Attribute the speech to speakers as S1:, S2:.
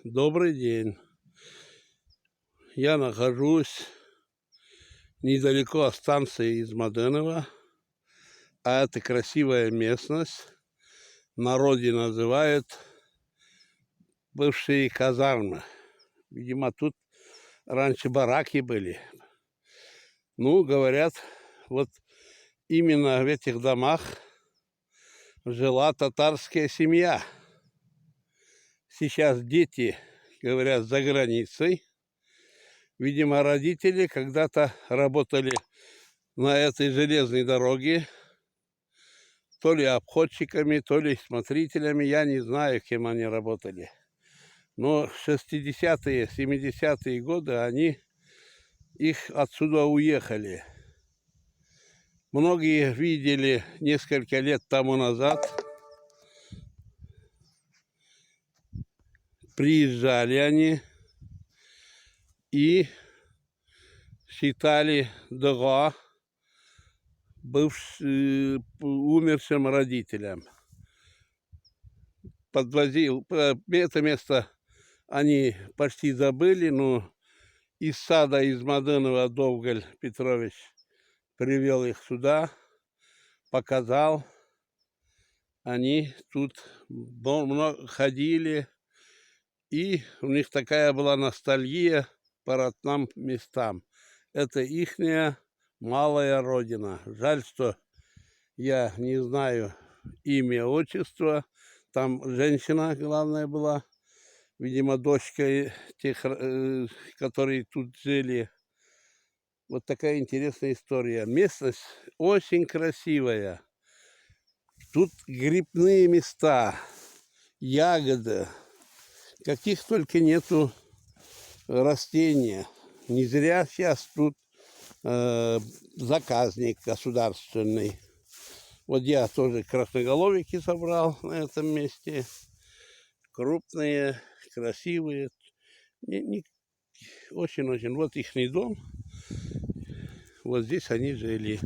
S1: Добрый день. Я нахожусь недалеко от станции Измадынова, а это красивая местность. В народе называют бывшие казармы. Видимо, тут раньше бараки были. Ну, говорят, вот именно в этих домах жила татарская семья. Сейчас дети, говорят, за границей. Видимо, родители когда-то работали на этой железной дороге, то ли обходчиками, то ли смотрителями, я не знаю, кем они работали. Но в 60-е, 70-е годы их отсюда уехали. Многие видели несколько лет тому назад, приезжали они и считали дога умершим родителям. Это место они почти забыли, но из сада Измадынова Довголь Петрович привел их сюда, показал. Они тут много ходили, и у них такая была ностальгия по родным местам. Это ихняя малая родина. Жаль, что я не знаю имя, отчество. Там женщина, главная, была. Видимо, дочка тех, которые тут жили. Вот такая интересная история. Местность очень красивая. Тут грибные места, ягоды. Каких только нету растений. Не зря сейчас тут заказник государственный. Вот я тоже красноголовики собрал на этом месте. Крупные, красивые. Очень-очень. Вот их дом. Вот здесь они жили.